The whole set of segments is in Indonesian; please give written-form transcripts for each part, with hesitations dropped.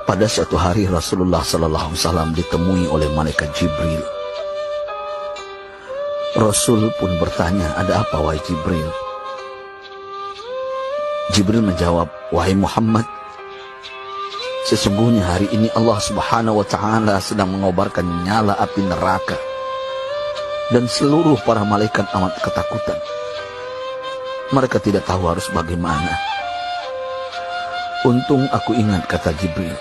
Pada suatu hari Rasulullah SAW ditemui oleh malaikat Jibril. Rasul pun bertanya, "Ada apa wahai Jibril?" Jibril menjawab, "Wahai Muhammad, sesungguhnya hari ini Allah Subhanahu wa Ta'ala sedang mengobarkan nyala api neraka, dan seluruh para malaikat amat ketakutan. Mereka tidak tahu harus bagaimana. Untung aku ingat," kata Jibril,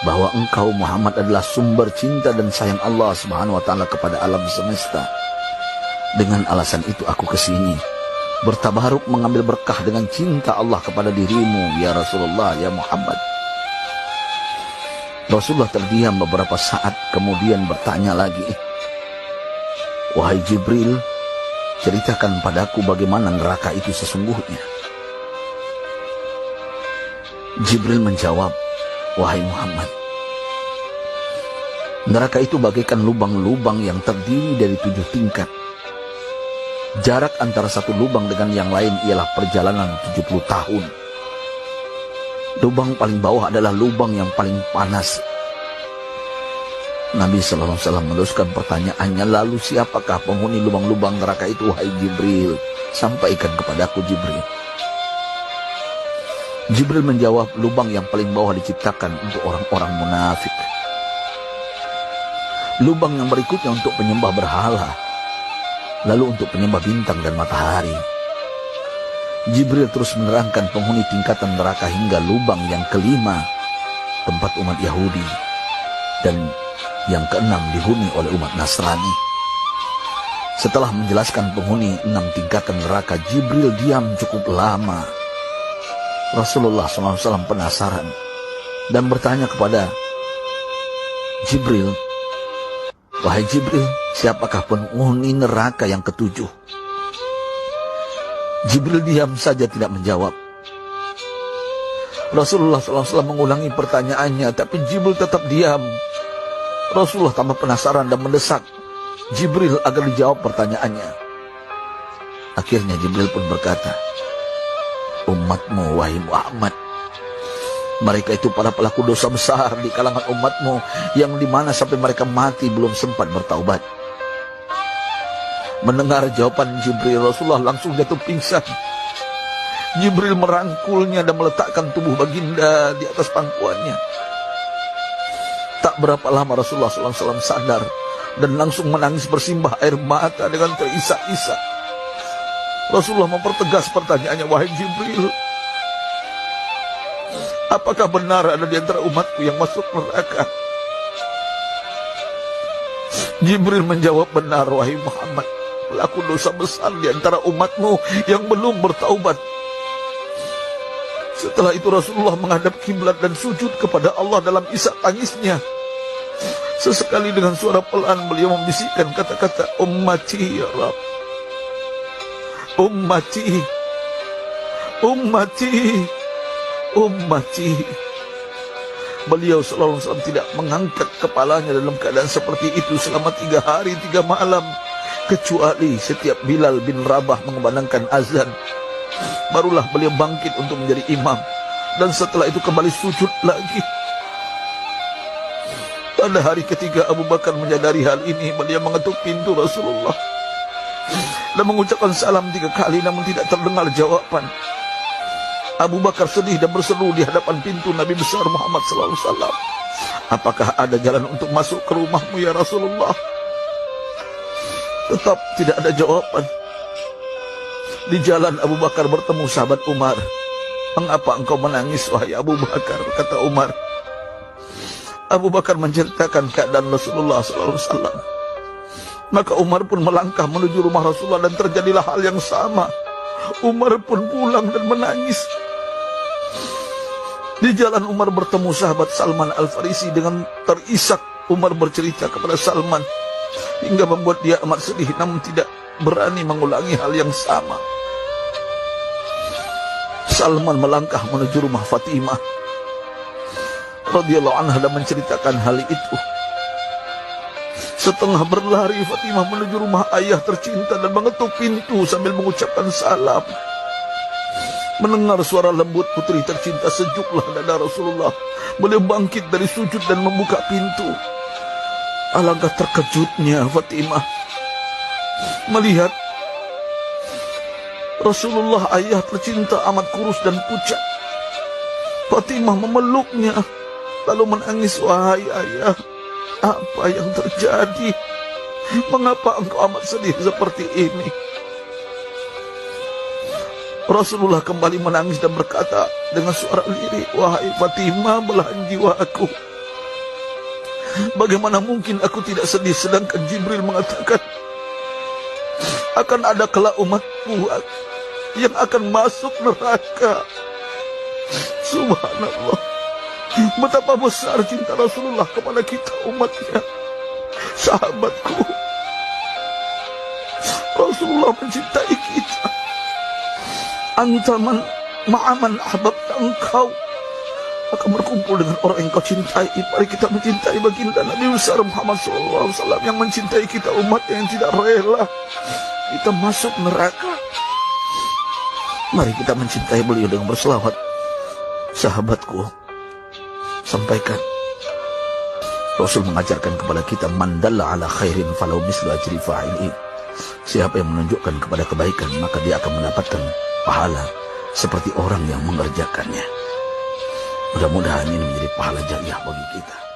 "bahwa engkau Muhammad adalah sumber cinta dan sayang Allah Subhanahu wa Ta'ala kepada alam semesta. Dengan alasan itu aku kesini, bertabaruk mengambil berkah dengan cinta Allah kepada dirimu, ya Rasulullah, ya Muhammad." Rasulullah terdiam beberapa saat, kemudian bertanya lagi, "Wahai Jibril, ceritakan padaku bagaimana neraka itu sesungguhnya." Jibril menjawab, "Wahai Muhammad, neraka itu bagaikan lubang-lubang yang terdiri dari 7 tingkat. Jarak antara satu lubang dengan yang lain ialah perjalanan 70 tahun. Lubang paling bawah adalah lubang yang paling panas." Nabi SAW meneruskan pertanyaannya, "Lalu siapakah penghuni lubang-lubang neraka itu, wahai Jibril? Sampaikan kepadaku, Jibril." Jibril menjawab, "Lubang yang paling bawah diciptakan untuk orang-orang munafik. Lubang yang berikutnya untuk penyembah berhala, lalu untuk penyembah bintang dan matahari." Jibril terus menerangkan penghuni tingkatan neraka hingga lubang yang kelima, tempat umat Yahudi, dan yang keenam dihuni oleh umat Nasrani. Setelah menjelaskan penghuni 6 tingkatan neraka, Jibril diam cukup lama. Rasulullah SAW penasaran dan bertanya kepada Jibril, "Wahai Jibril, siapakah penghuni neraka yang ke-7?" Jibril diam saja tidak menjawab. Rasulullah SAW mengulangi pertanyaannya, tapi Jibril tetap diam. Rasulullah tambah penasaran dan mendesak Jibril agar dijawab pertanyaannya. Akhirnya Jibril pun berkata, "Umatmu, wahai Muhammad, mereka itu para pelaku dosa besar di kalangan umatmu, yang dimana sampai mereka mati belum sempat bertaubat." Mendengar jawaban Jibril, Rasulullah langsung jatuh pingsan. Jibril merangkulnya dan meletakkan tubuh baginda di atas pangkuannya. Tak berapa lama Rasulullah SAW sadar dan langsung menangis bersimbah air mata dengan terisak-isak. Rasulullah mempertegas pertanyaannya, "Wahai Jibril, apakah benar ada di antara umatku yang masuk neraka?" Jibril menjawab, "Benar, wahai Muhammad, pelaku dosa besar di antara umatmu yang belum bertaubat." Setelah itu Rasulullah menghadap kiblat dan sujud kepada Allah dalam isak tangisnya. Sesekali dengan suara pelan beliau membisikkan kata-kata, "Ummati ya Rabb, ummati, ummati, ummati." Beliau SAW tidak mengangkat kepalanya dalam keadaan seperti itu selama 3 hari 3 malam, kecuali setiap Bilal bin Rabah mengumandangkan azan, barulah beliau bangkit untuk menjadi imam, dan setelah itu kembali sujud lagi. Pada hari ketiga Abu Bakar menyadari hal ini, beliau mengetuk pintu Rasulullah dan mengucapkan salam 3 kali, namun tidak terdengar jawaban. Abu Bakar sedih dan berseru di hadapan pintu Nabi besar Muhammad SAW, "Apakah ada jalan untuk masuk ke rumahmu ya Rasulullah?" Tetap tidak ada jawaban. Di jalan Abu Bakar bertemu sahabat Umar. "Mengapa engkau menangis, wahai Abu Bakar?" kata Umar. Abu Bakar menceritakan keadaan Rasulullah SAW. Maka Umar pun melangkah menuju rumah Rasulullah dan terjadilah hal yang sama. Umar pun pulang dan menangis. Di jalan Umar bertemu sahabat Salman Al-Farisi. Dengan terisak Umar bercerita kepada Salman hingga membuat dia amat sedih, namun tidak berani mengulangi hal yang sama. Salman melangkah menuju rumah Fatimah radhiyallahu anha dan menceritakan hal itu. Setengah berlari Fatimah menuju rumah ayah tercinta dan mengetuk pintu sambil mengucapkan salam. Mendengar suara lembut putri tercinta, sejuklah dada Rasulullah. Beliau bangkit dari sujud dan membuka pintu. Alangkah terkejutnya Fatimah melihat Rasulullah, ayah tercinta, amat kurus dan pucat. Fatimah memeluknya lalu menangis. Wahai ayah, apa yang terjadi? Mengapa engkau amat sedih seperti ini? Rasulullah kembali menangis dan berkata dengan suara lirih, wahai Fatimah, belahan jiwaku, bagaimana mungkin aku tidak sedih sedangkan Jibril mengatakan akan ada kelak umatku yang akan masuk neraka. Subhanallah, betapa besar cinta Rasulullah kepada kita umatnya. Sahabatku, Rasulullah mencintai kita. Antaman ma'aman ahbabta, engkau akan berkumpul dengan orang yang kau cintai. Mari kita mencintai baginda Nabi besar Muhammad SAW yang mencintai kita, umat yang tidak rela kita masuk neraka. Mari kita mencintai beliau dengan berselawat. Sahabatku, sampaikan, Rasul mengajarkan kepada kita, mandalla ala khairin falau mislu ajri fa'ilin. Siapa yang menunjukkan kepada kebaikan, maka dia akan mendapatkan pahala seperti orang yang mengerjakannya. Mudah-mudahan ini menjadi pahala jariah bagi kita.